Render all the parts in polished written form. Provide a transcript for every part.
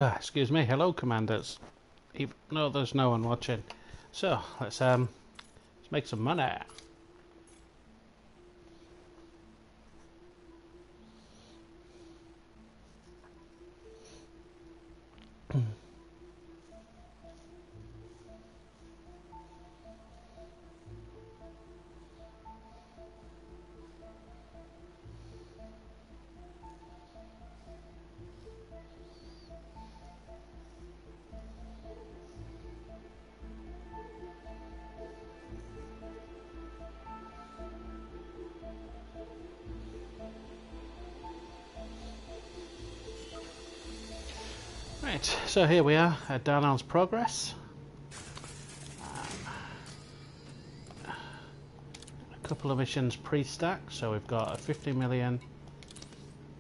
Excuse me, hello commanders. Even though there's no one watching. So, let's make some money. Right, so here we are at Darnell's Progress. A couple of missions pre-stacked, so we've got a 50 million,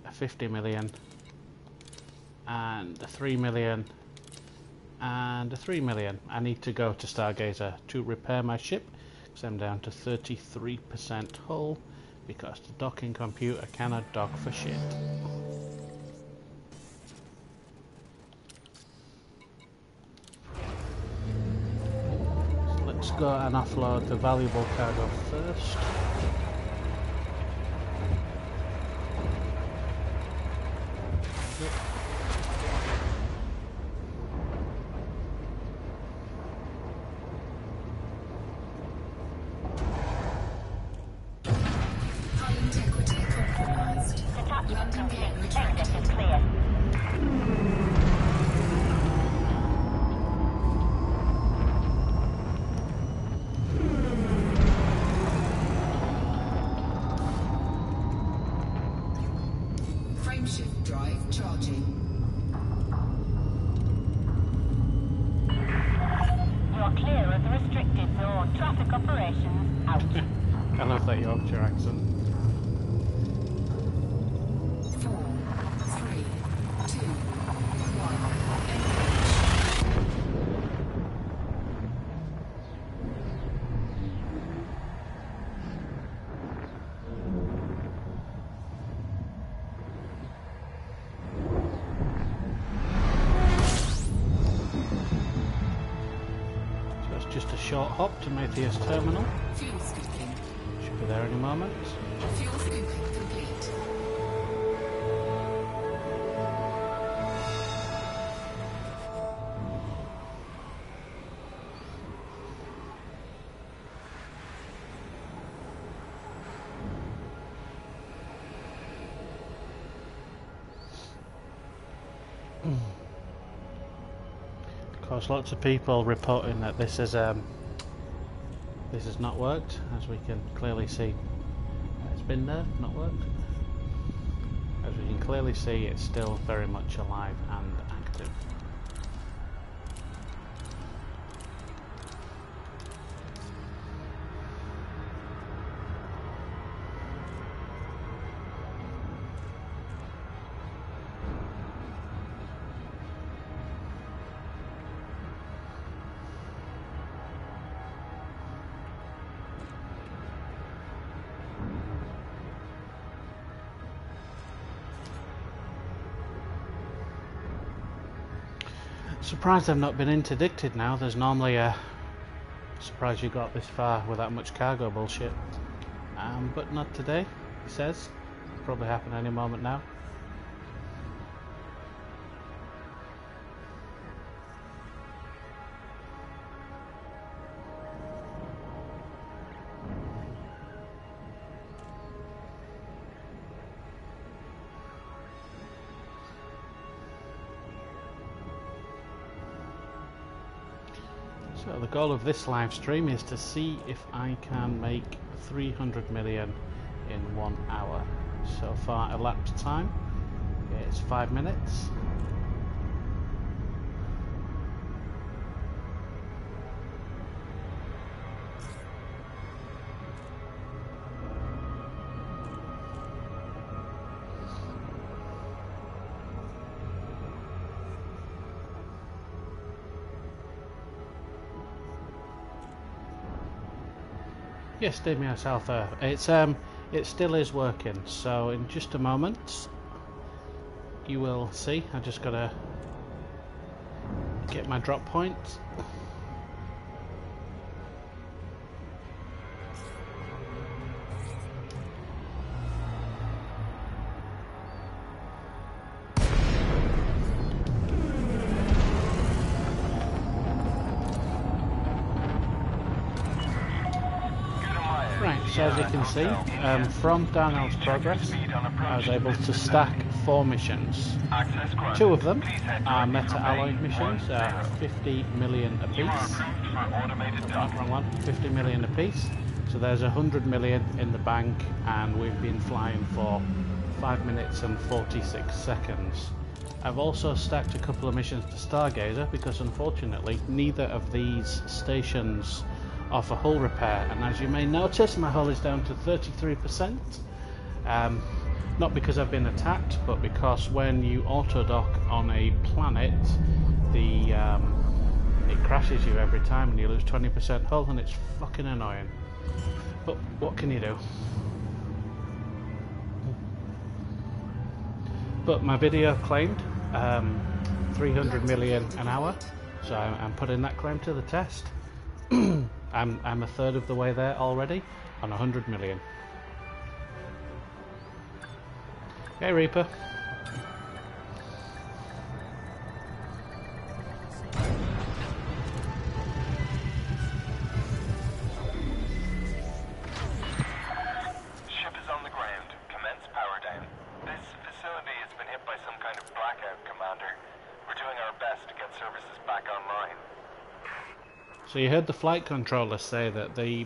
a 50 million, and a 3 million, and a 3 million. I need to go to Stargazer to repair my ship, because I'm down to 33% hull, because the docking computer cannot dock for shit. Let's go and offload the valuable cargo first. High integrity compromised. Landing gear retracted. Clear. Frameshift drive charging. You're clear of the restricted zone. Traffic operations out. I love that Yorkshire accent. 4, 3, 2, 1. So it's just a short hop to Matthias Terminal. Fuel scooping. Should be there any moment. Fuel scooping complete. Of course, lots of people reporting that this has not worked, as we can clearly see. It's been there, not worked. As we can clearly see, it's still very much alive and active. Surprised I've not been interdicted now. There's normally a surprise you got this far without much cargo bullshit. But not today, he says. Probably happen any moment now. So the goal of this live stream is to see if I can make 300 million in 1 hour. So far elapsed time is 5 minutes. Yes, Damien South there. It still is working, so in just a moment you will see. I just gotta get my drop point. Right, so as you can see, from Darnell's progress, I was able to stack 4 missions. 2 of them are meta-alloy missions, 50 million apiece. Wrong one, 50 million apiece. So there's 100 million in the bank, and we've been flying for 5 minutes and 46 seconds. I've also stacked a couple of missions to Stargazer because unfortunately neither of these stations offer hull repair, and as you may notice, my hull is down to 33%. Not because I've been attacked, but because when you auto-dock on a planet, it crashes you every time and you lose 20% hull, and it's fucking annoying. But what can you do? But my video claimed 300 million an hour, so I'm putting that claim to the test. I'm a third of the way there already on 100 million. Hey Reaper. Ship is on the ground. Commence power down. This facility has been hit by some kind of blackout, Commander. We're doing our best to get services back online. So you heard the flight controller say that the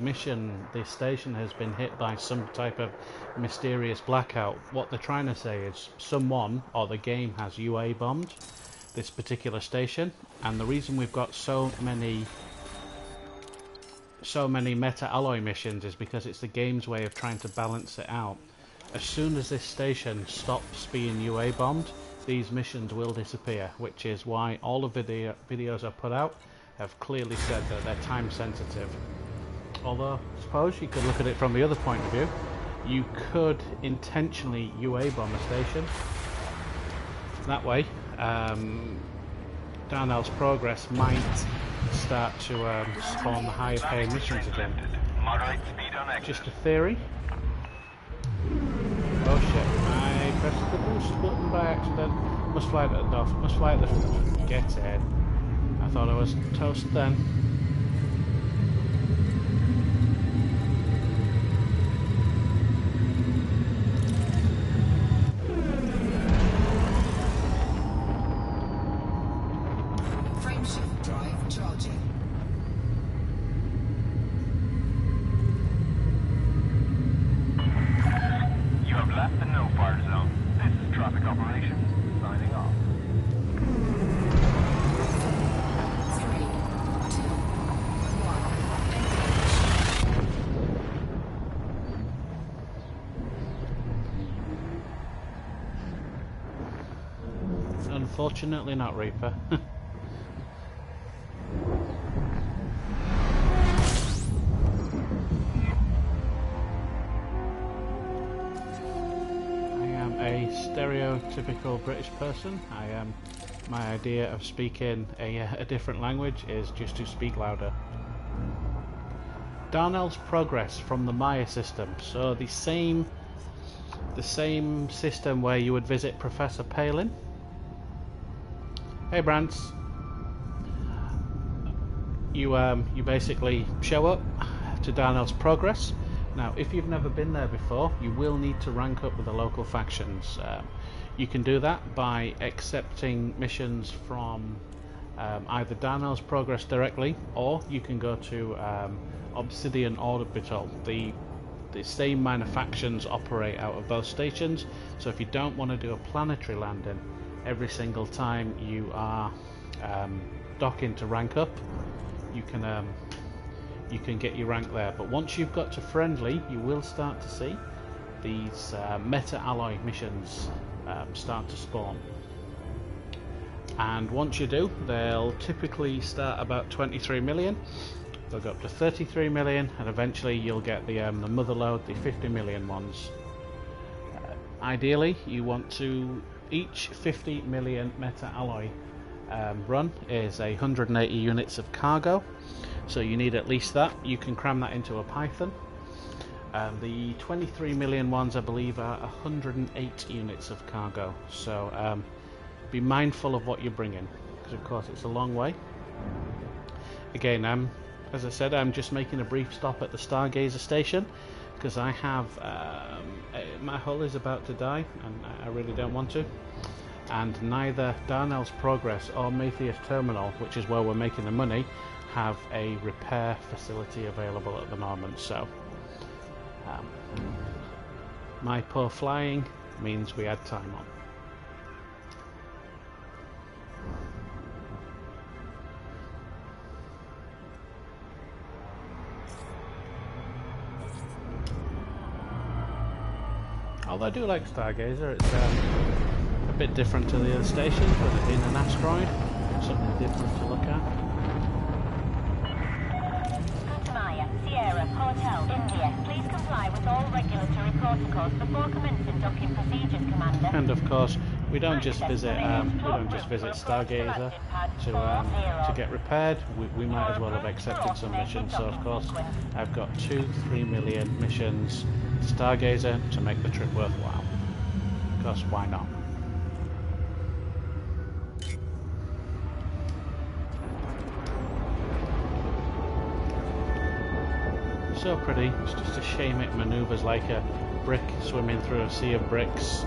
station has been hit by some type of mysterious blackout. What they're trying to say is someone or the game has UA bombed this particular station, and the reason we've got so many meta-alloy missions is because it's the game's way of trying to balance it out. As soon as this station stops being UA bombed, these missions will disappear, which is why all the videos I put out have clearly said that they're time sensitive. Although, I suppose you could look at it from the other point of view. You could intentionally UA bomb a station. That way, Darnell's progress might start to spawn the higher paying missions again. Just a theory. Oh shit, I pressed the boost button by accident. Must fly at the door, must fly at the... Get in. I thought I was toast then. Frameshift drive charging. You have left the no-fire zone. This is traffic operations. Signing off. 3, 2, 1. Unfortunately not, Reaper. Stereotypical British person. My idea of speaking a different language is just to speak louder. Darnell's progress from the Maia system. So the same system where you would visit Professor Palin. Hey Brants. You basically show up to Darnell's progress. Now, if you've never been there before, you will need to rank up with the local factions. You can do that by accepting missions from either Darnell's progress directly, or you can go to Obsidian Orbital. The same minor factions operate out of both stations, so if you don't want to do a planetary landing every single time you are docking to rank up, you can get your rank there. But once you've got to friendly, you will start to see these meta-alloy missions start to spawn. And once you do, they'll typically start about 23 million. They'll go up to 33 million, and eventually you'll get the motherload, the 50 million ones. Ideally, you want to each 50 million meta-alloy run is 180 units of cargo, so you need at least that. You can cram that into a Python. The 23 million ones, I believe, are 108 units of cargo, so be mindful of what you're bringing, because of course it's a long way. Again, as I said, I'm just making a brief stop at the Stargazer station, because I have my hull is about to die, and I really don't want to. And neither Darnell's Progress or Maytheus Terminal, which is where we're making the money, have a repair facility available at the moment. So my poor flying means we had time on. Although I do like Stargazer, it's a bit different to the other stations, with it being an asteroid, something different to look at. Maia, Sierra, Hotel, India. Please comply with all regulatory protocols before commencing docking procedures, Commander. And of course, we don't just visit Stargazer to get repaired. We might as well have accepted some missions. So of course, I've got 2-3 million missions to Stargazer to make the trip worthwhile. Because why not? So pretty. It's just a shame it maneuvers like a brick swimming through a sea of bricks.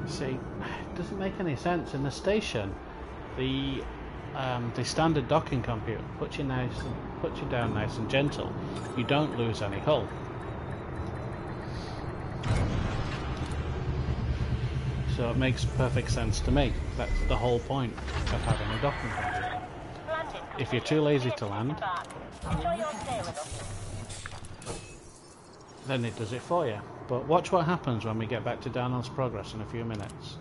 See, it doesn't make any sense. In the station, the standard docking computer puts you down nice and gentle. You don't lose any hull. So it makes perfect sense to me. That's the whole point of having a docking computer. If you're too lazy to land, then it does it for you. But watch what happens when we get back to Darnell's Progress in a few minutes.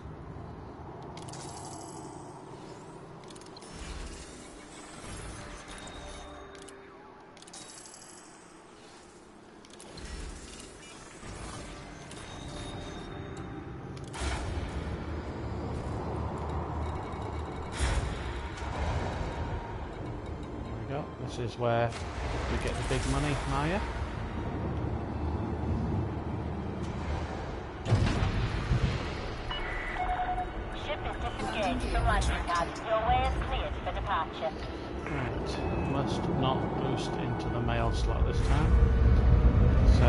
There we go. This is where we get the big money, Maia. Your way is cleared for departure. Right, must not boost into the mail slot this time. So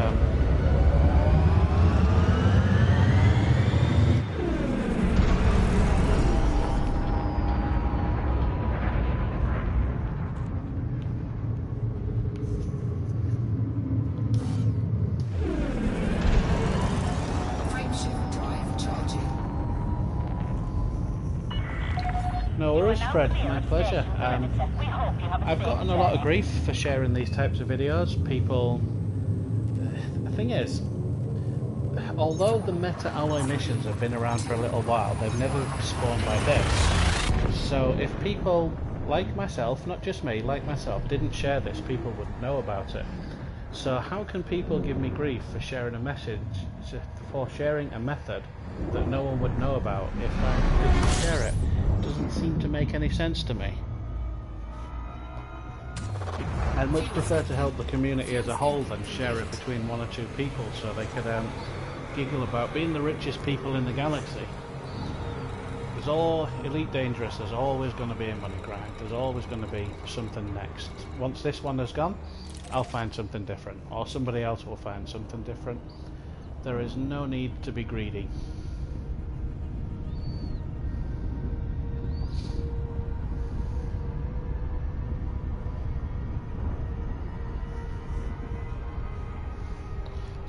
no worries, Fred, my pleasure. I've gotten a lot of grief for sharing these types of videos. People, the thing is, although the meta-alloy missions have been around for a little while, they've never spawned like this. So if people like myself, not just me, like myself, didn't share this, people wouldn't know about it. So how can people give me grief for sharing a message, for sharing a method that no one would know about if I didn't share it? Doesn't seem to make any sense to me. I'd much prefer to help the community as a whole than share it between one or two people so they could giggle about being the richest people in the galaxy. There's all Elite Dangerous, there's always going to be a money grind, there's always going to be something next. Once this one has gone, I'll find something different, or somebody else will find something different. There is no need to be greedy.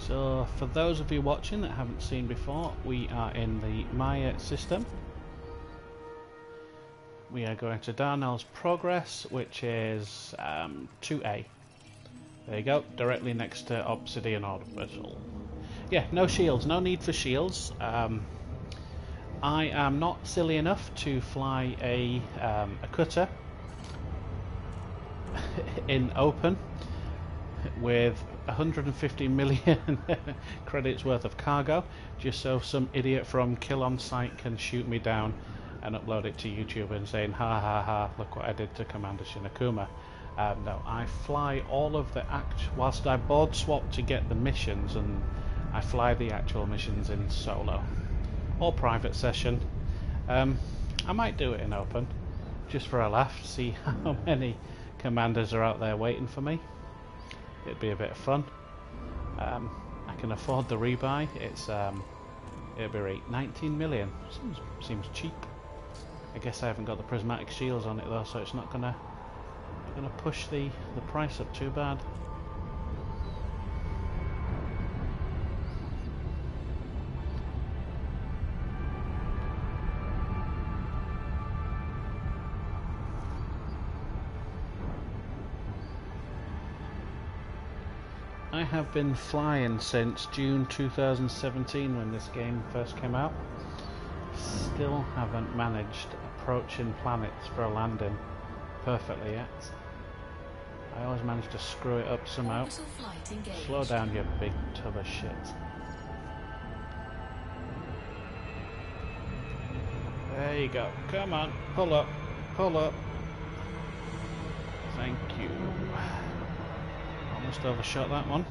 So for those of you watching that haven't seen before, we are in the Maia system. We are going to Darnell's Progress, which is 2A. There you go, directly next to Obsidian Orbital. Yeah, no shields, no need for shields. I am not silly enough to fly a cutter in open with 150 million credits worth of cargo, just so some idiot from Kill On Sight can shoot me down and upload it to YouTube and saying, ha ha ha, look what I did to Commander Shinakuma. No, I fly all of the whilst I board swap to get the missions, and I fly the actual missions in solo or private session. I might do it in open just for a laugh, see how many commanders are out there waiting for me. It'd be a bit of fun. I can afford the rebuy. It's it'll be 19 million. Seems cheap. I guess I haven't got the prismatic shields on it though, so it's not gonna push the price up too bad. I have been flying since June 2017 when this game first came out. Still haven't managed approaching planets for a landing perfectly yet. I always manage to screw it up somehow. Slow down, you big tub of shit. There you go. Come on, pull up, pull up. Thank you. Almost overshot that one.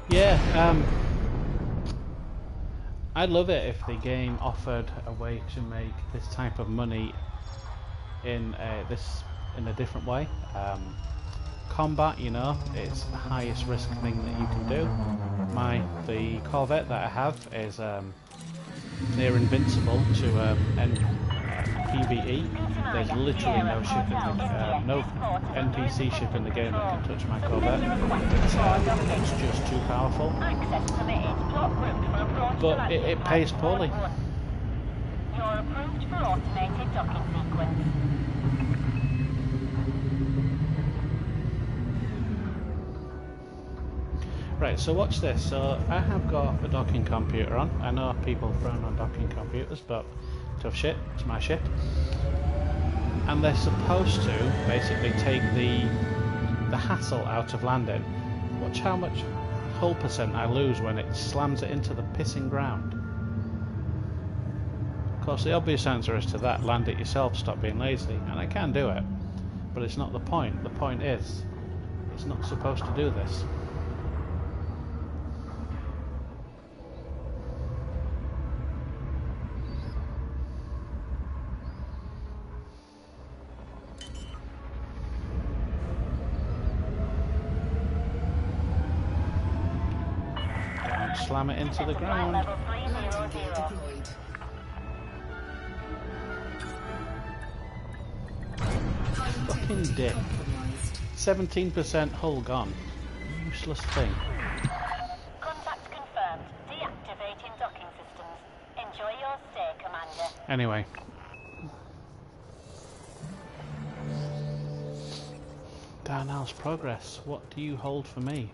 Yeah, I'd love it if the game offered a way to make this type of money in a different way. Combat, you know, it's the highest risk thing that you can do. The Corvette that I have is near invincible to PvE. There's literally no ship in the no NPC ship in the game that can touch my Corvette. It's just too powerful. But it pays poorly. You're approved for automated docking sequence. Right, so watch this. So I have got a docking computer on. I know people frown on docking computers, but tough shit, it's my ship. And they're supposed to basically take the hassle out of landing. Watch how much hull percent I lose when it slams it into the pissing ground. Of course, the obvious answer is to that, land it yourself, stop being lazy. And I can do it, but it's not the point. The point is, it's not supposed to do this. Slam it into the ground. Fucking dick. 17% hull gone. Useless thing. Contact confirmed. Deactivating docking systems. Enjoy your stay, Commander. Anyway. Darnell's Progress. What do you hold for me?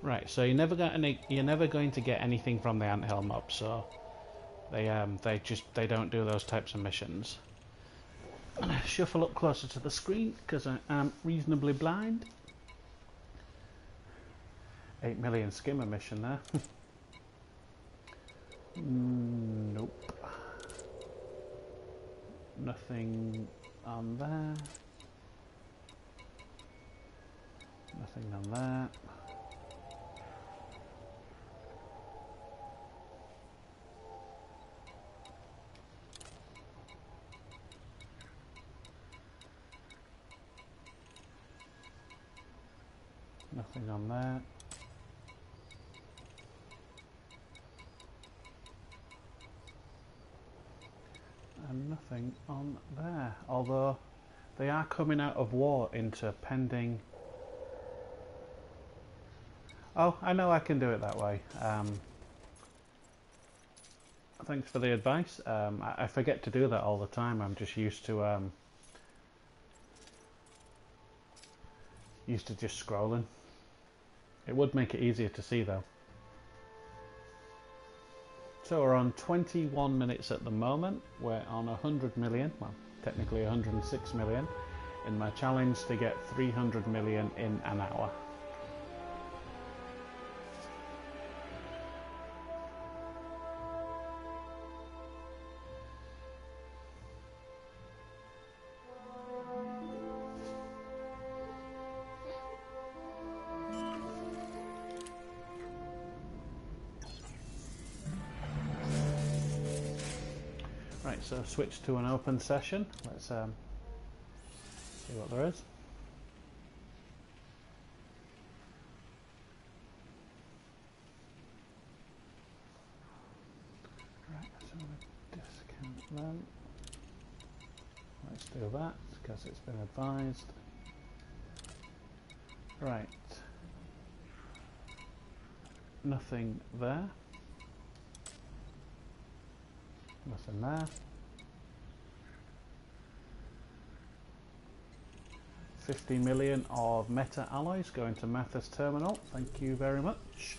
Right, so you're never going to get anything from the anthill mob, so they don't do those types of missions. I'm gonna shuffle up closer to the screen because I am reasonably blind. 8 million skimmer mission there. Nope. Nothing on there. Nothing on there. Nothing on there. And nothing on there. Although they are coming out of war into pending. Oh, I know I can do it that way. Thanks for the advice. I forget to do that all the time. I'm just used to just scrolling. It would make it easier to see though. So we're on 21 minutes at the moment. We're on 100 million, well technically 106 million, in my challenge to get 300 million in an hour. Right, so switch to an open session. Let's see what there is. Right, so I'm going to discount them. Let's do that because it's been advised. Right, nothing there. Nothing there. 50 million of meta alloys going to Mathis terminal. Thank you very much.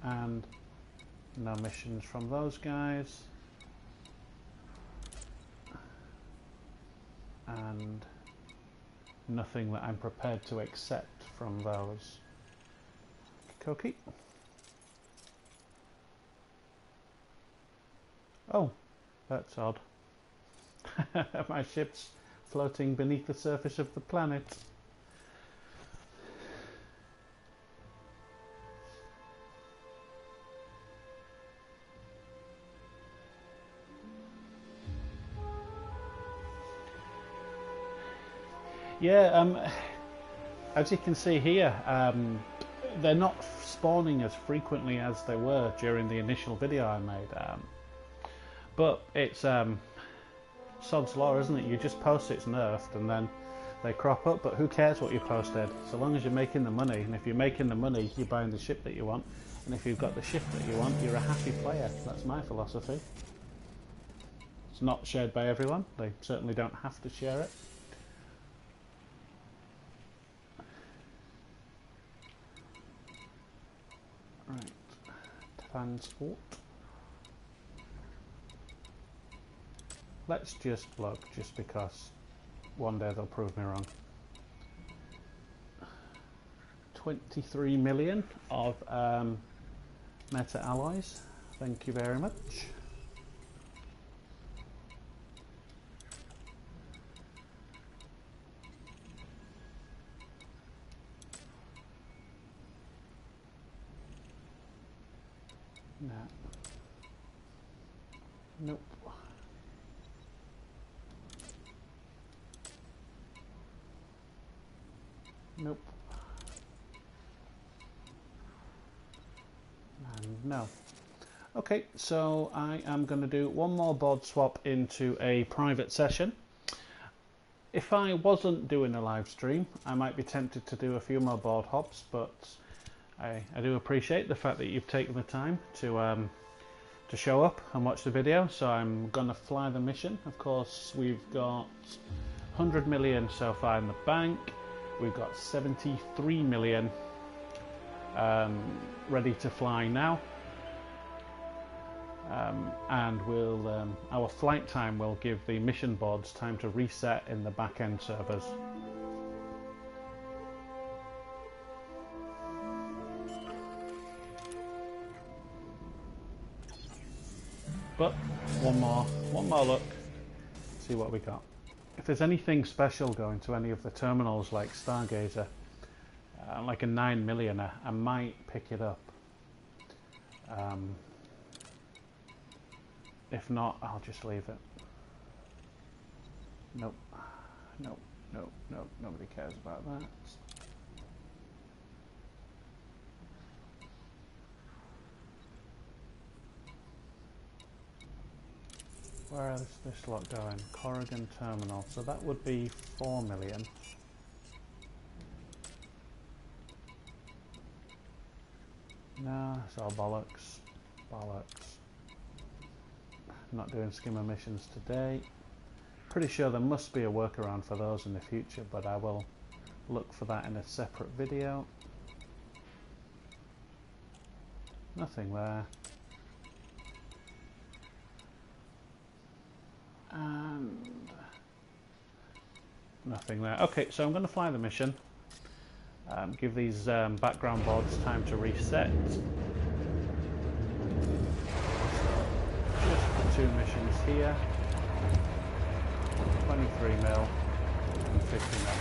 And no missions from those guys. And nothing that I'm prepared to accept from those. Cookie. Oh, that's odd. My ship's floating beneath the surface of the planet. Yeah, as you can see here, they're not spawning as frequently as they were during the initial video I made. But it's sod's law, isn't it? You just post it's nerfed and then they crop up, but who cares what you posted? So long as you're making the money, and if you're making the money, you're buying the ship that you want, and if you've got the ship that you want, you're a happy player. That's my philosophy. It's not shared by everyone. They certainly don't have to share it. Right, transport. Let's just look, just because one day they'll prove me wrong. 23 million of meta alloys. Thank you very much. No. Nope. Nope. And no. Okay, so I am going to do one more board swap into a private session. If I wasn't doing a live stream, I might be tempted to do a few more board hops, but I do appreciate the fact that you've taken the time to show up and watch the video. So I'm going to fly the mission. Of course, we've got 100 million so far in the bank. We've got 73 million ready to fly now, and we'll our flight time will give the mission boards time to reset in the back-end servers. But one more look, see what we got. If there's anything special going to any of the terminals like Stargazer, like a 9 millioner, I might pick it up. If not, I'll just leave it. Nope. Nope. Nope. Nope. Nobody cares about that. Where is this lot going? Corrigan Terminal. So that would be 4 million. No, it's all bollocks. Bollocks. Not doing skimmer missions today. Pretty sure there must be a workaround for those in the future, but I will look for that in a separate video. Nothing there. And nothing there. Okay, so I'm going to fly the mission. Give these background boards time to reset. Just the 2 missions here. 23 mil and 50 mil.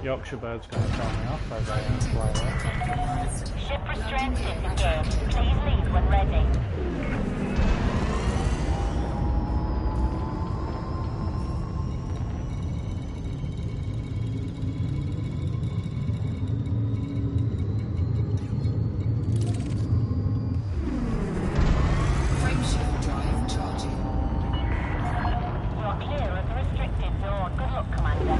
Yorkshire Bird's going to tell me off as I fly away. Ship restraint disengaged. Please leave when ready. Frameshift drive charging. You're clear of the restricted zone. Good luck, Commander.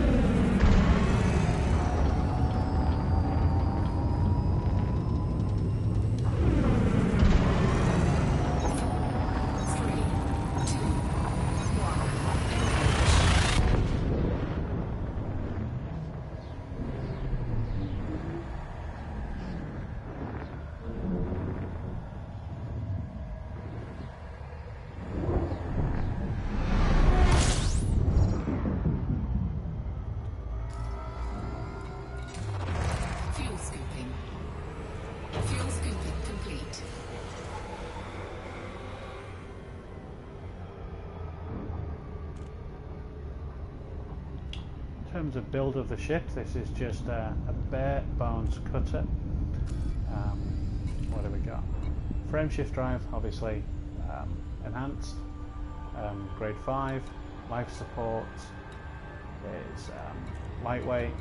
Fuel scooping. Fuel scooping complete. In terms of build of the ship, this is just a bare bones cutter. What have we got? Frameshift drive, obviously enhanced. Grade 5. Life support is lightweight,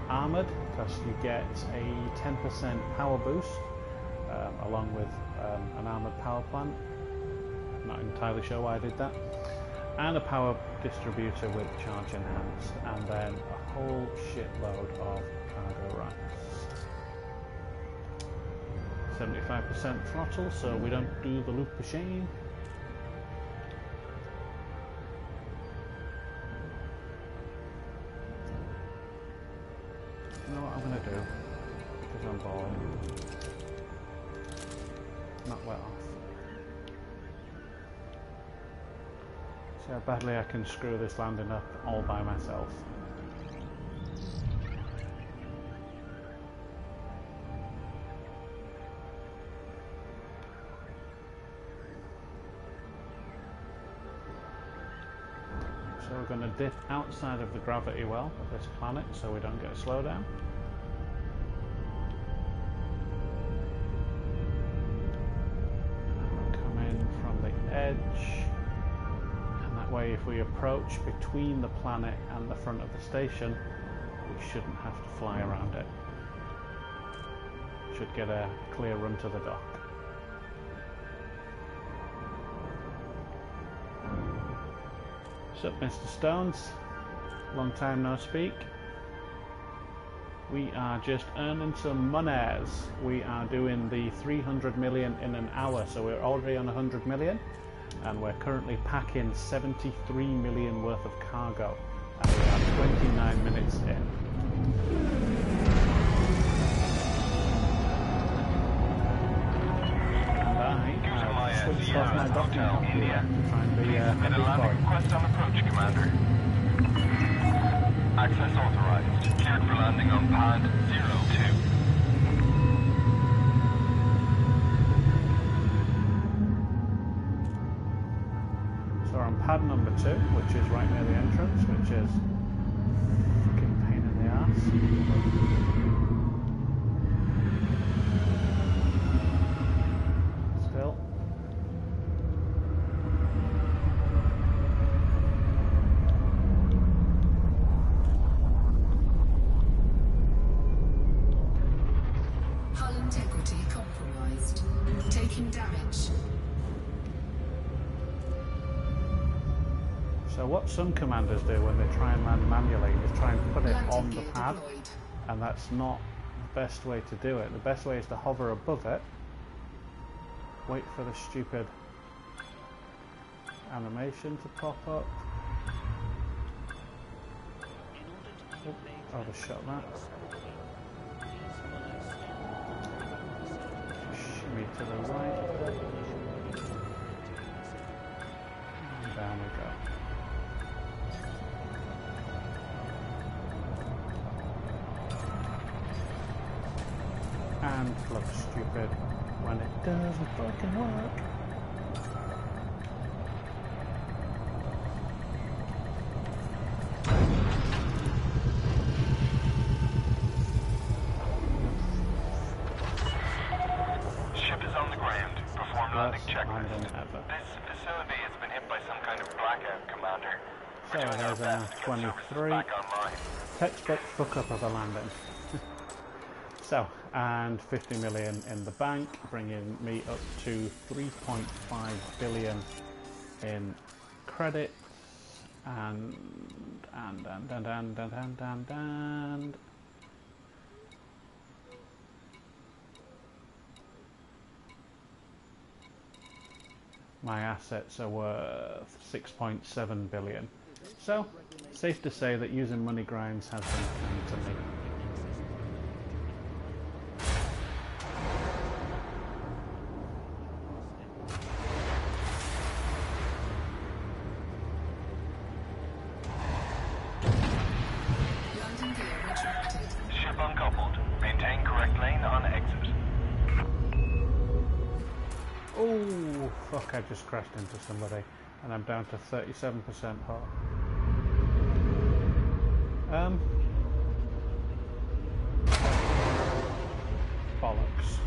armoured, because you get a 10% power boost along with an armoured power plant. Not entirely sure why I did that. And a power distributor with charge enhanced, and then a whole shitload of cargo racks. 75% throttle, so we don't do the loop machine. You know what I'm going to do? Because I'm bored. Not let off. See how badly I can screw this landing up all by myself. So we're going to dip outside of the gravity well of this planet so we don't get a slowdown. Come in from the edge. Way if we approach between the planet and the front of the station, we shouldn't have to fly around it. Should get a clear run to the dock. What's up, Mr. Stones? Long time no speak. We are just earning some monies. We are doing the 300 million in an hour, so we're already on 100 million. And we're currently packing 73 million worth of cargo, and we are 29 minutes in. And I have switched off my docking computer to try and be a big boy. Request on approach, Commander. Access authorized. Cleared for landing on pad 02. So we're on pad number 2, which is right near the entrance, which is a fucking pain in the compromised. Taking damage. So what some commanders do when they try and land manually is try and put it on the pad, and that's not the best way to do it. The best way is to hover above it, wait for the stupid animation to pop up. Oh, they shot that. Shimmy to the right. And down we go. And looks stupid when it doesn't fucking work. Ship is on the ground. Perform landing Worst checklist. landing ever. This facility has been hit by some kind of blackout, Commander. So We're doing our there's a best to get services 23. back online. Textbook fuck up of a landing. So, and 50 million in the bank, bringing me up to 3.5 billion in credit, and my assets are worth 6.7 billion. So, safe to say that using money grinds has been kind to me. Landing gear retracted. Ship uncoupled. Maintain correct lane on exit. Oh, fuck, I just crashed into somebody and I'm down to 37% hot. Bollocks.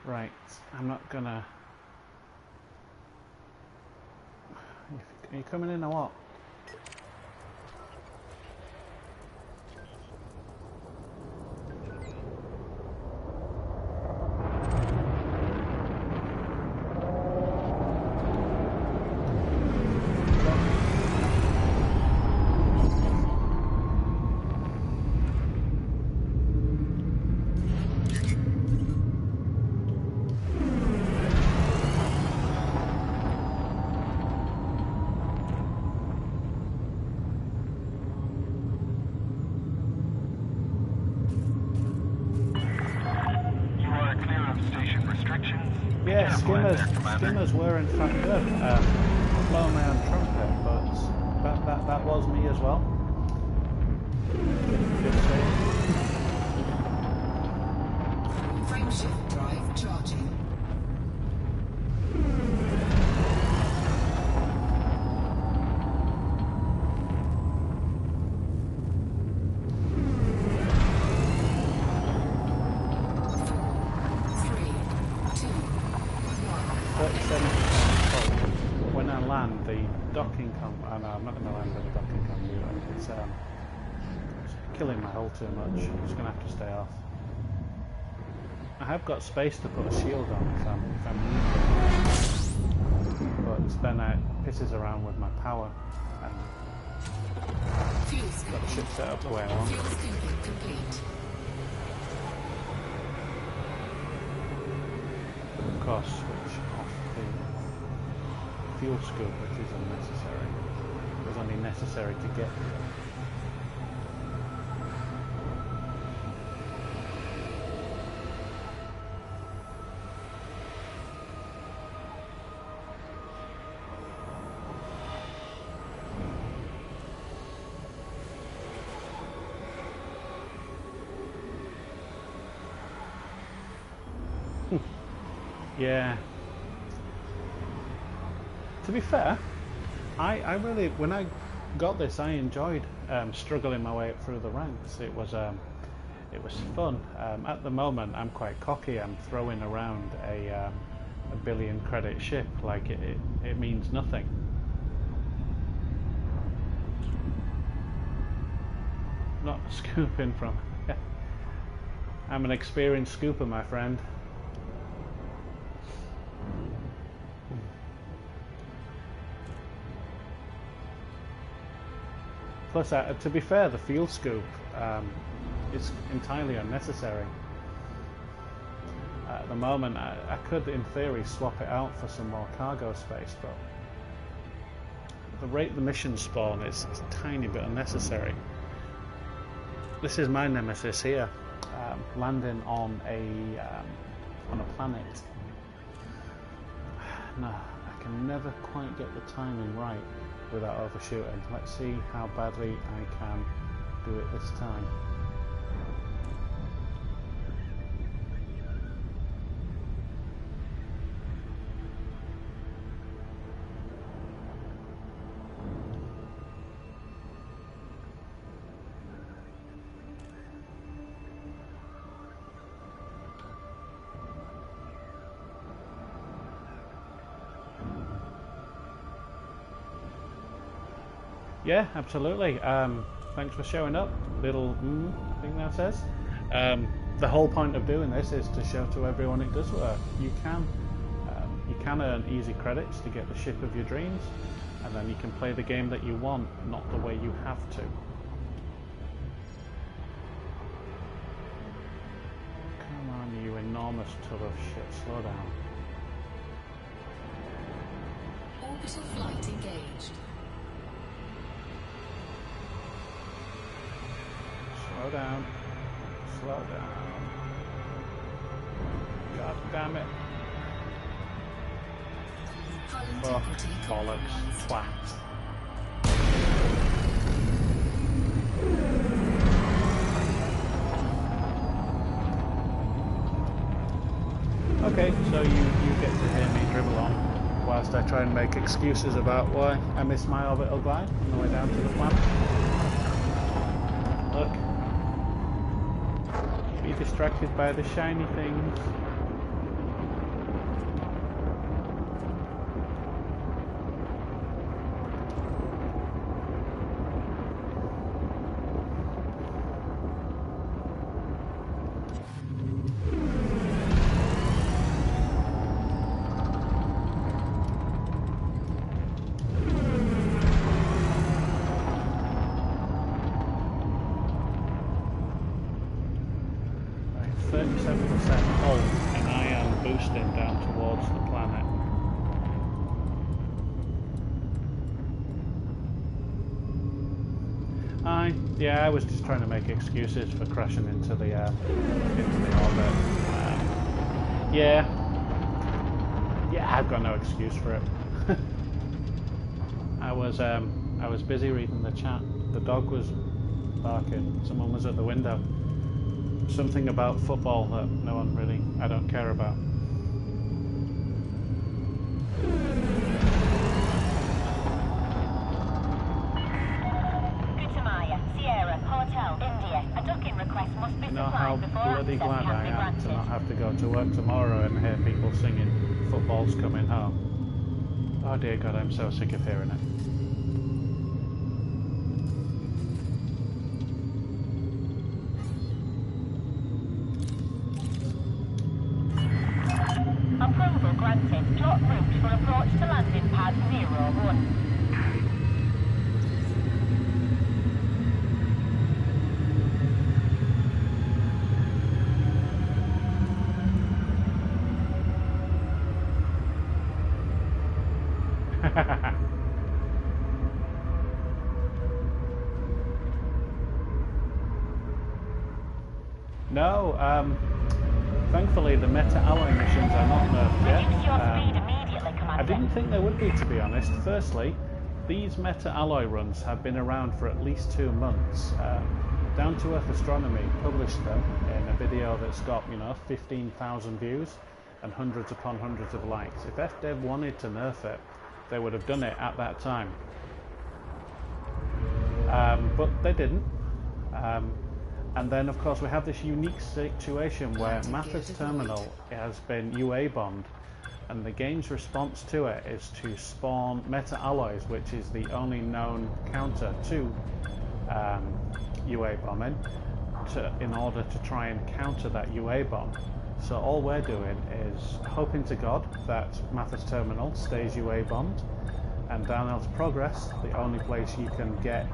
Right, I'm not gonna... Are you coming in or what? Yeah, skimmers were in fact good. Blow my own trumpet, but that was me as well. Good save. Frameshift drive charging. When I land, the docking no, I'm not going to land with the docking unit. It's killing my hull too much. I'm just going to have to stay off. I have got space to put a shield on if I'm using it, but then it pisses around with my power and got the ship set up the way I want. Fuel scooping complete. Of course, switch off the fuel scoop, which is unnecessary. It was only necessary to get here. Yeah. To be fair, I really, when I got this, I enjoyed struggling my way up through the ranks. It was fun. At the moment, I'm quite cocky. I'm throwing around a billion credit ship like it means nothing. Not scooping from. I'm an experienced scooper, my friend. Plus, to be fair, the field scoop is entirely unnecessary. At the moment, I could, in theory, swap it out for some more cargo space, but the rate the missions spawn is a tiny bit unnecessary. This is my nemesis here, landing on a planet. No, I can never quite get the timing right without overshooting. Let's see how badly I can do it this time. Yeah, absolutely. Thanks for showing up. Little thing that says. The whole point of doing this is to show to everyone it does work. You can earn easy credits to get the ship of your dreams, and then you can play the game that you want, not the way you have to. Come on, you enormous tub of shit. Slow down. Orbital flight engaged. Slow down. Slow down. God damn it. Oh, bollocks. Twat. Okay, so you get to hear me dribble on whilst I try and make excuses about why I missed my orbital glide on the way down to the planet. Look. Be distracted by the shiny things. Yeah, I was just trying to make excuses for crashing into the orbit. Yeah, I've got no excuse for it. I was busy reading the chat. The dog was barking. Someone was at the window. Something about football that no one really, I don't care about. You know how bloody glad I am to not have to go to work tomorrow and hear people singing "Football's Coming Home." Oh dear God, I'm so sick of hearing it. Approval granted. Plot route for approach to landing pad 01. No, thankfully the meta-alloy missions are not nerfed yet. I didn't think they would be, to be honest. Firstly, these meta-alloy runs have been around for at least 2 months. Down to Earth Astronomy published them in a video that's got, 15,000 views and hundreds upon hundreds of likes. If FDev wanted to nerf it, they would have done it at that time. But they didn't. And then, of course, we have this unique situation where Mathis Terminal has been UA bombed, and the game's response to it is to spawn meta-alloys, which is the only known counter to UA bombing, in order to try and counter that UA bomb. So all we're doing is hoping to God that Mathis Terminal stays UA bombed, and down El's Progress, the only place you can get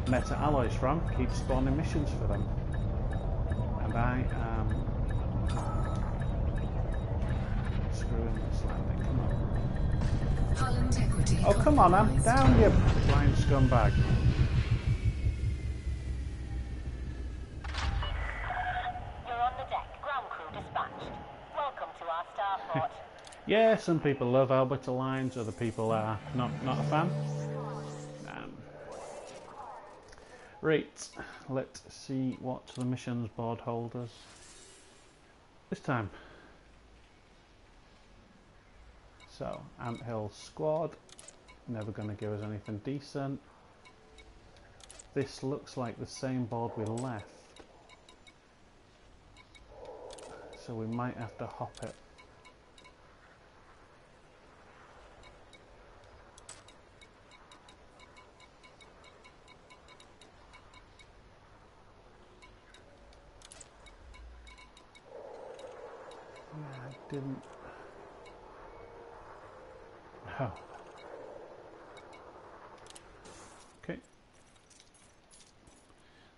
meta alloys from, keep spawning missions for them. And I am screwing this landing. Come on. Hull integrity Oh, come on, I'm compromised. down, you blind scumbag. You're on the deck. Ground crew dispatched. Welcome to our starport. Yeah, some people love Alberta Lines, other people are not a fan. Right, let's see what the missions board holds us this time. So, Anthill Squad, never going to give us anything decent. This looks like the same board we left, so we might have to hop it. Yeah, I didn't. Oh. Okay.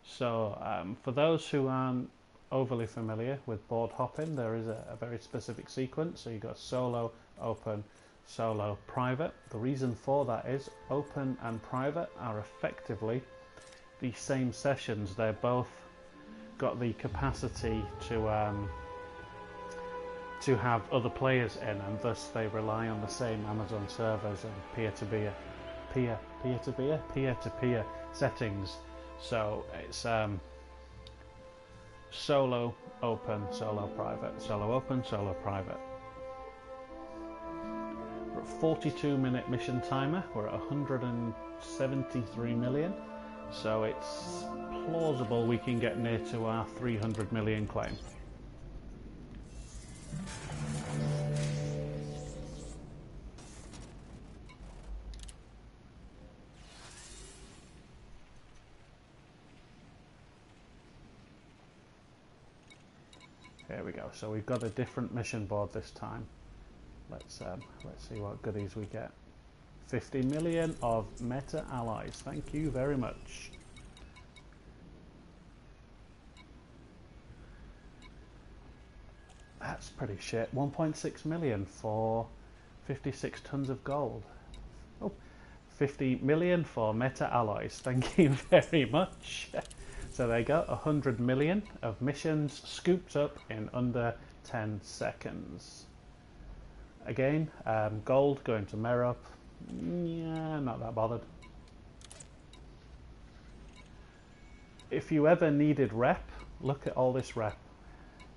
So, for those who aren't overly familiar with board hopping, there is a very specific sequence. So you've got solo, open, solo, private. The reason for that is open and private are effectively the same sessions. They're both got the capacity to have other players in, and thus they rely on the same Amazon servers and peer-to-peer settings. So it's solo, open, solo, private, solo, open, solo, private. We're at 42-minute mission timer. We're at 173 million. So it's plausible we can get near to our 300 million claim. There we go. So we've got a different mission board this time. Let's see what goodies we get. 50 million of meta allies. Thank you very much. That's pretty shit. 1.6 million for 56 tons of gold. Oh, 50 million for meta alloys. Thank you very much. So there you go, 100 million of missions scooped up in under 10 seconds. Again, gold going to Merup. Yeah, not that bothered. If you ever needed rep, look at all this rep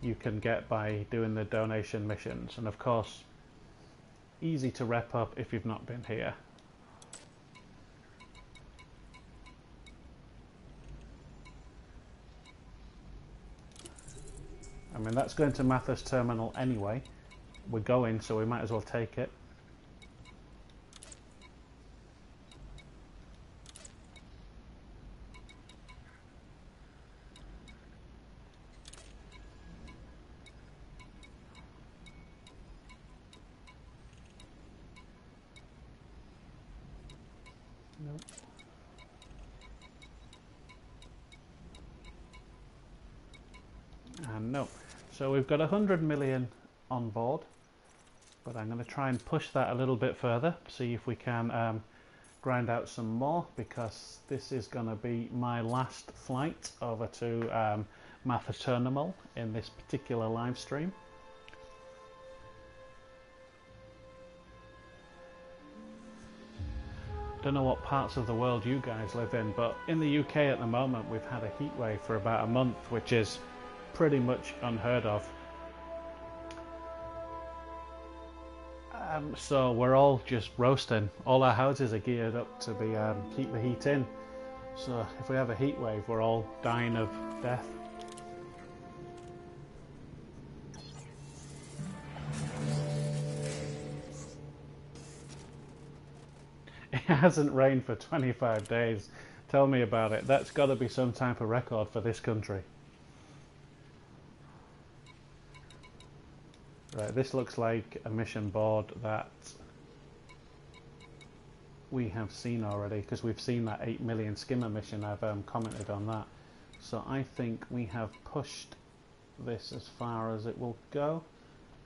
you can get by doing the donation missions. And of course, easy to rep up if you've not been here. I mean, that's going to Mathis Terminal anyway. We're going, so we might as well take it. Nope. And no. So we've got 100 million on board, but I'm going to try and push that a little bit further, see if we can grind out some more, because this is going to be my last flight over to Mathis Terminal in this particular live stream. Don't know what parts of the world you guys live in, but in the UK at the moment we've had a heat wave for about a month, which is pretty much unheard of. So we're all just roasting. All our houses are geared up to be keep the heat in. So if we have a heat wave, we're all dying of death. It hasn't rained for 25 days. Tell me about it. That's got to be some type of record for this country. Right, this looks like a mission board that we have seen already, because we've seen that 8 million skimmer mission. I've commented on that. So I think we have pushed this as far as it will go,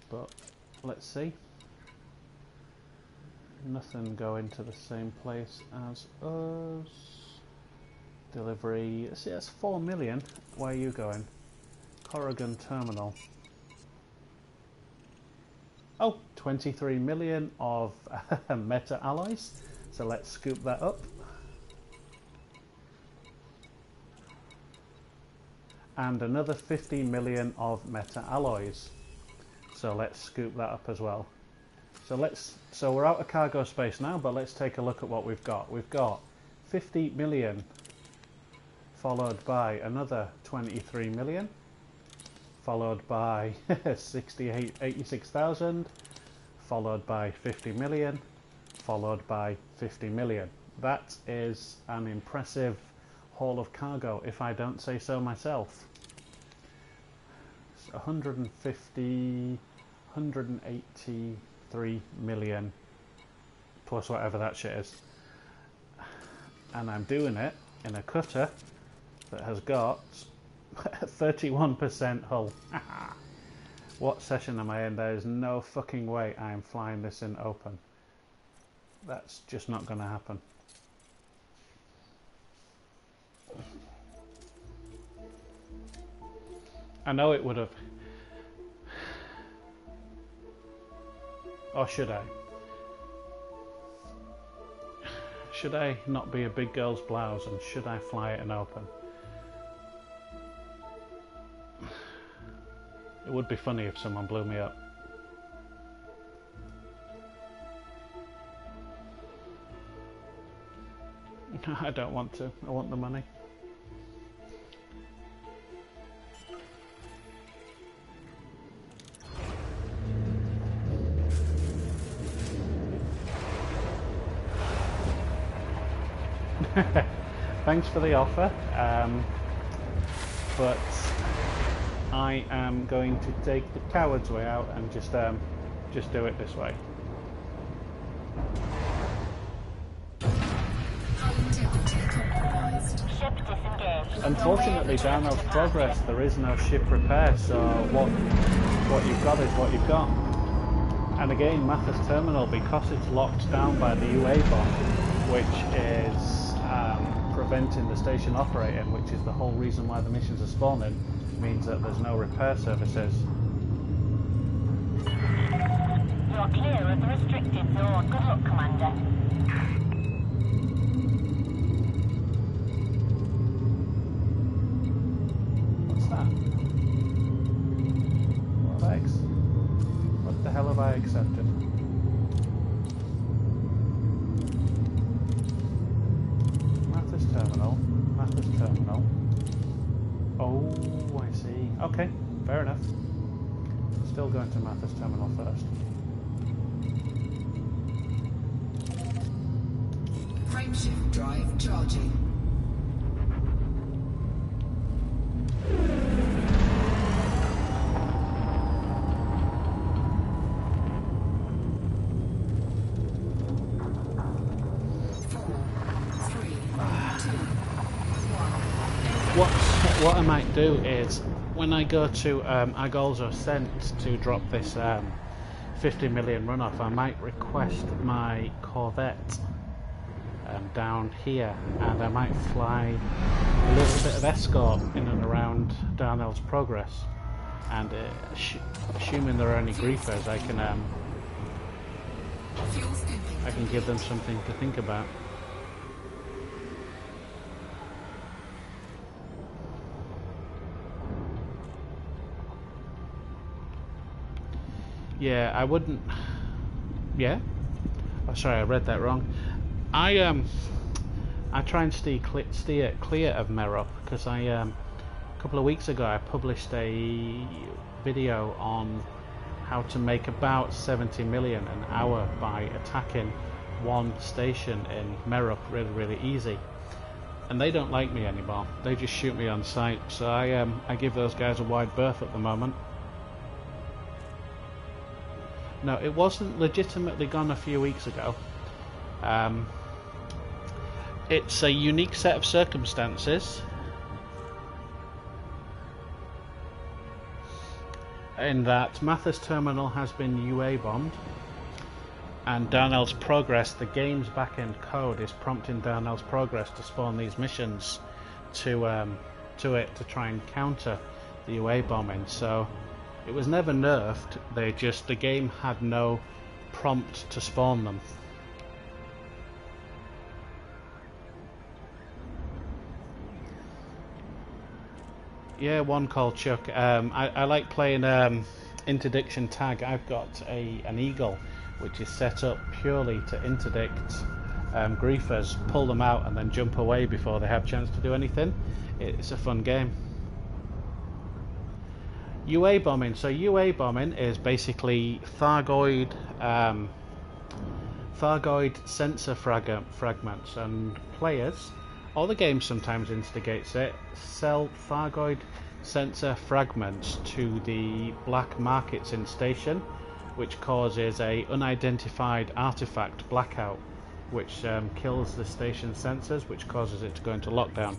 but let's see. Nothing going to the same place as us. Delivery, see, that's 4 million. Where are you going? Corrigan Terminal. Oh, 23 million of meta alloys. So let's scoop that up. And another 50 million of meta alloys. So let's scoop that up as well. So we're out of cargo space now, but let's take a look at what we've got. We've got 50 million, followed by another 23 million, followed by 86,000, followed by 50 million, followed by 50 million. That is an impressive haul of cargo, if I don't say so myself. It's 183 million plus whatever that shit is, and I'm doing it in a cutter that has got 31% hull. What session am I in? There is no fucking way I am flying this in open. That's just not going to happen. I know it would have. Or should I? Should I not be a big girl's blouse, and should I fly it in open? It would be funny if someone blew me up. I don't want to. I want the money. Thanks for the offer, but I am going to take the coward's way out and just do it this way. Ship disengaged. Unfortunately, down those progress, there is no ship repair, so what you've got is what you've got. And again, Mathis Terminal, because it's locked down by the UA bot, which is preventing the station operating, which is the whole reason why the missions are spawning, means that there's no repair services. You're clear of the restricted zone. Good luck, Commander. What's that? What the hell have I accepted? Mathis Terminal. Oh, I see. Okay, fair enough. Still going to Mathis Terminal first. Frameshift drive charging. What I might do is, when I go to Agol's Ascent to drop this 50 million runoff, I might request my Corvette down here, and I might fly a little bit of escort in and around Darnell's Progress, and assuming there are any griefers, I can give them something to think about. Yeah, I wouldn't. Yeah. Oh, sorry, I read that wrong. I try and steer clear of Merop, because a couple of weeks ago I published a video on how to make about 70 million an hour by attacking one station in Merop really easy. and they don't like me anymore. They just shoot me on sight, so I give those guys a wide berth at the moment. No, it wasn't legitimately gone a few weeks ago. It's a unique set of circumstances in that Mathis Terminal has been UA bombed, and Darnell's Progress, the game's back-end code, is prompting Darnell's Progress to spawn these missions to it to try and counter the UA bombing. So it was never nerfed. The game had no prompt to spawn them. Yeah, one called Chuck. I like playing interdiction tag. I've got an eagle which is set up purely to interdict griefers, pull them out and then jump away before they have a chance to do anything. It's a fun game. UA bombing. So UA bombing is basically Thargoid sensor fragments, and players, or the game sometimes instigates it, sell Thargoid sensor fragments to the black markets in station, which causes a unidentified artifact blackout, which kills the station sensors, which causes it to go into lockdown.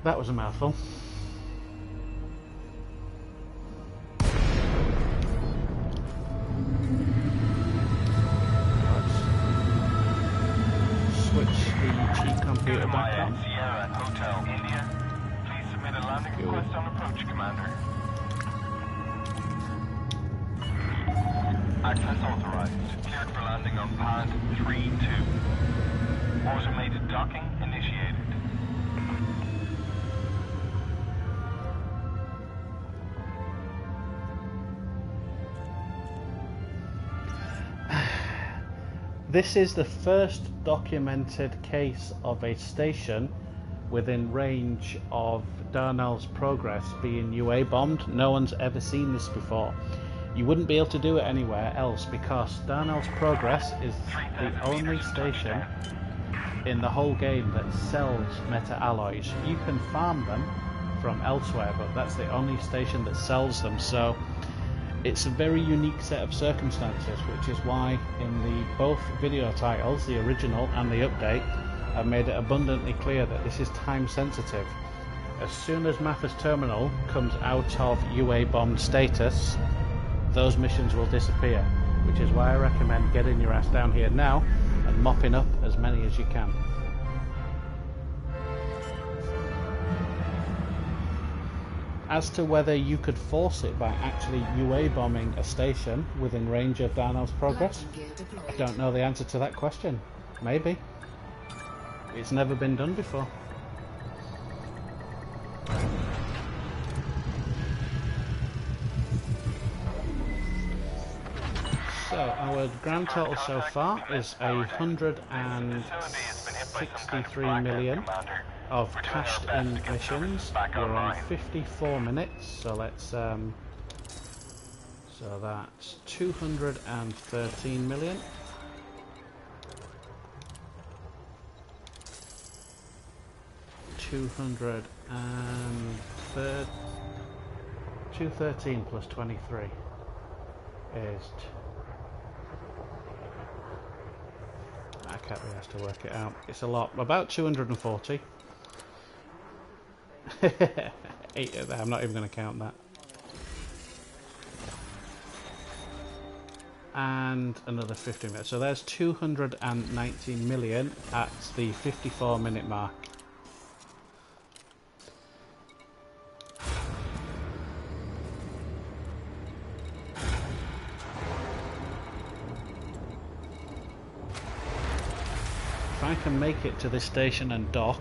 That was a mouthful. Switch the cheat computer back Maia, on. Sierra, Hotel, India. Please submit a landing request on approach, Commander. Access authorized. Cleared for landing on pad 3-2. Automated docking initiated. This is the first documented case of a station within range of Darnell's Progress being UA bombed. No one's ever seen this before. You wouldn't be able to do it anywhere else because Darnell's Progress is the only station in the whole game that sells meta alloys. You can farm them from elsewhere, but that's the only station that sells them. So it's a very unique set of circumstances, which is why in the both video titles, the original and the update, I've made it abundantly clear that this is time sensitive. As soon as Mathis Terminal comes out of UA bombed status, those missions will disappear, which is why I recommend getting your ass down here now and mopping up as many as you can. As to whether you could force it by actually UA bombing a station within range of Darnell's Progress, I don't know the answer to that question. Maybe. It's never been done before. So our grand total so far is 163 million of cashed in missions. We're on 54 minutes, so let's so that's 213 million. 213 plus 23 is... I can't be asked to work it out. It's a lot. About 240. I'm not even going to count that. And another 50 minutes. So there's 290 million at the 54-minute mark. If I can make it to this station and dock,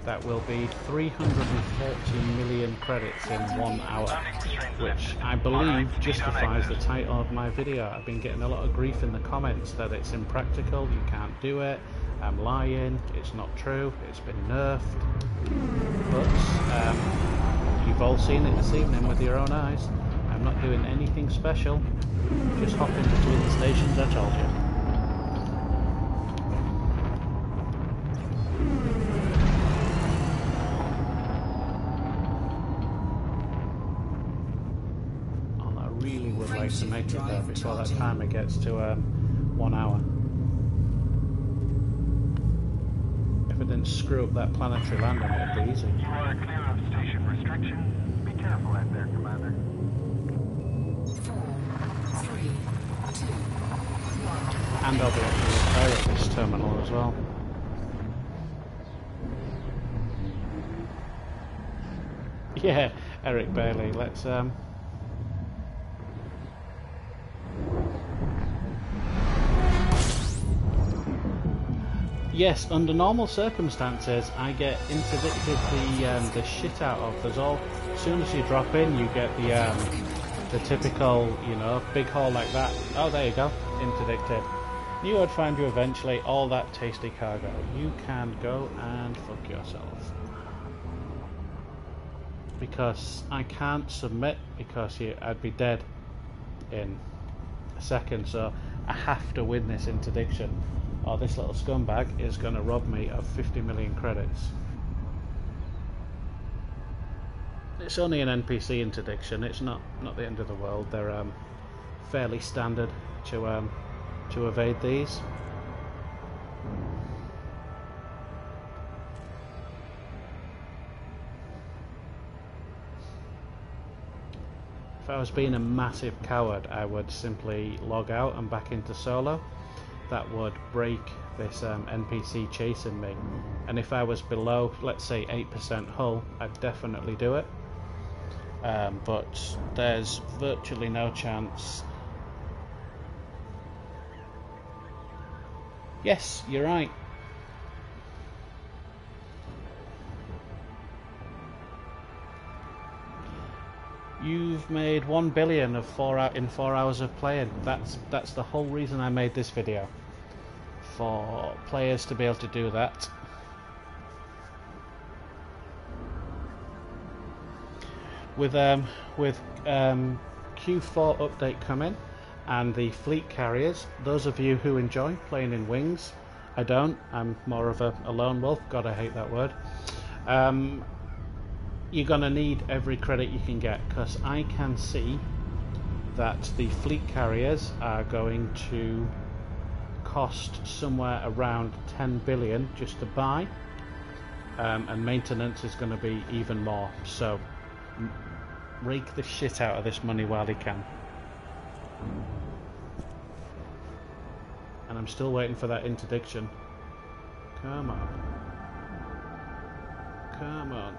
that will be 340 million credits in 1 hour, which I believe justifies the title of my video. I've been getting a lot of grief in the comments that it's impractical, you can't do it, I'm lying, it's not true, it's been nerfed. But you've all seen it this evening with your own eyes. I'm not doing anything special, just hopping between the stations, I told you. way to make it there before that timer gets to 1 hour. If I didn't screw up that planetary landing, it'd be easy. You are clear of station restrictions. Be careful out there, Commander. 4, 3, 2, 1. And I'll be able to repair at this terminal as well. Yeah, Eric Bailey, let's yes, under normal circumstances I get interdicted the shit out of. There's all, as soon as you drop in you get the typical, you know, big haul like that. Oh, there you go, interdicted. You would find you eventually all that tasty cargo. You can go and fuck yourself. Because I can't submit, because I'd be dead in a second, so I have to win this interdiction, or this little scumbag is going to rob me of 50 million credits. It's only an NPC interdiction, it's not the end of the world. They're fairly standard to evade these. If I was being a massive coward, I would simply log out and back into solo. That would break this NPC chasing me. And if I was below, let's say 8% hull, I'd definitely do it. But there's virtually no chance. Yes, you're right. You've made 1 billion in 4 hours of playing. That's the whole reason I made this video, for players to be able to do that. With Q4 update coming and the fleet carriers, those of you who enjoy playing in wings, I don't. I'm more of a lone wolf. God, I hate that word. You're gonna need every credit you can get, because I can see that the fleet carriers are going to cost somewhere around 10 billion just to buy, and maintenance is going to be even more. So rake the shit out of this money while you can. And I'm still waiting for that interdiction. Come on. Come on.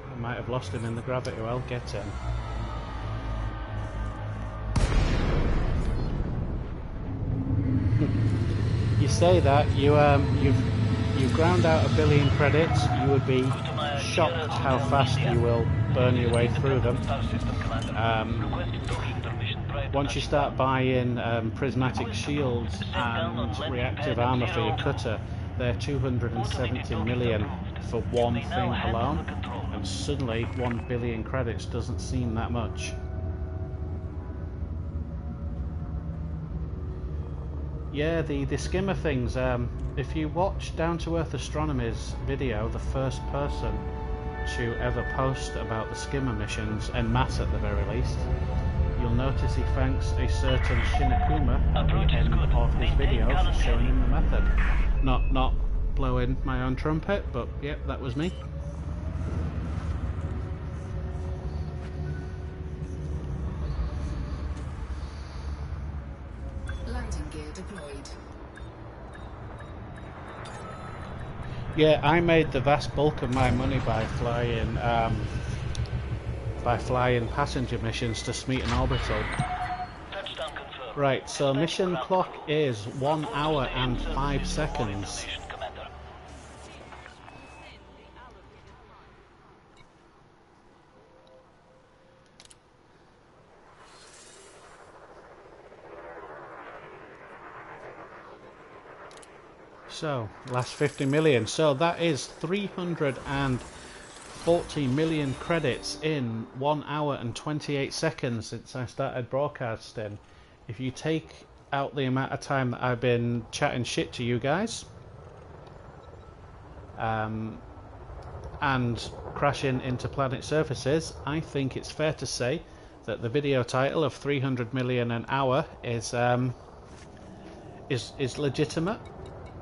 I might have lost him in the gravity well. Get him. You say that you've ground out 1 billion credits. You would be shocked how fast you will burn your way through them. Once you start buying prismatic shields and reactive armor for your cutter, they're 270 million for one thing alone, and suddenly 1 billion credits doesn't seem that much. Yeah, the skimmer things, if you watch Down to Earth Astronomy's video, the first person to ever post about the skimmer missions, en masse at the very least, you'll notice he thanks a certain Shinakuma at the end of his videos for showing him the method. Not blowing my own trumpet, but yep, that was me. Landing gear deployed. Yeah, I made the vast bulk of my money by flying passenger missions to Smeaton Orbital. Right, so mission clock is 1 hour and 5 seconds. So, last 50 million. So that is 340 million credits in 1 hour and 28 seconds since I started broadcasting. If you take out the amount of time that I've been chatting shit to you guys, and crashing into planet surfaces, I think it's fair to say that the video title of 300 million an hour is legitimate.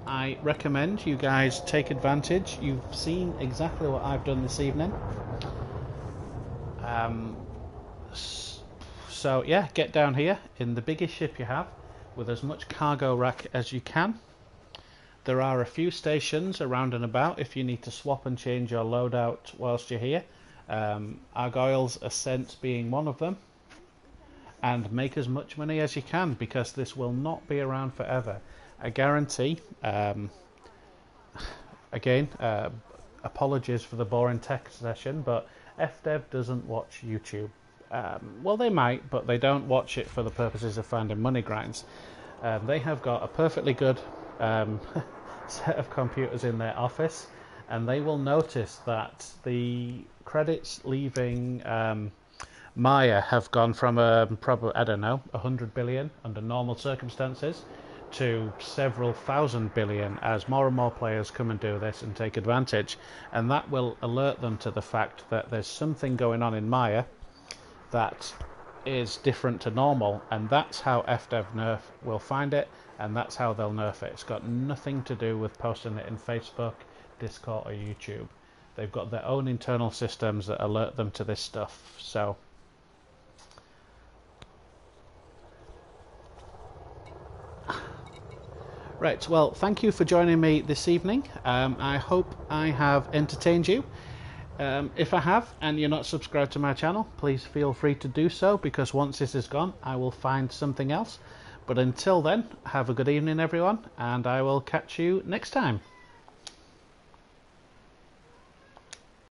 I recommend you guys take advantage. You've seen exactly what I've done this evening. So yeah, get down here in the biggest ship you have with as much cargo rack as you can. There are a few stations around and about if you need to swap and change your loadout whilst you're here. Argyle's Ascent being one of them. And make as much money as you can, because this will not be around forever. I guarantee, again, apologies for the boring tech session, but FDev doesn't watch YouTube. Well, they might, but they don't watch it for the purposes of finding money grinds. They have got a perfectly good set of computers in their office, and they will notice that the credits leaving Maia have gone from probably, I don't know, 100 billion under normal circumstances to several thousand billion as more and more players come and do this and take advantage, and that will alert them to the fact that there's something going on in Maia that is different to normal, and that's how FDev Nerf will find it, and that's how they'll nerf it. It's got nothing to do with posting it in Facebook, Discord or YouTube. They've got their own internal systems that alert them to this stuff. So right, well, thank you for joining me this evening. I hope I have entertained you. If I have, and you're not subscribed to my channel, please feel free to do so, because once this is gone, I will find something else. But until then, have a good evening, everyone, and I will catch you next time.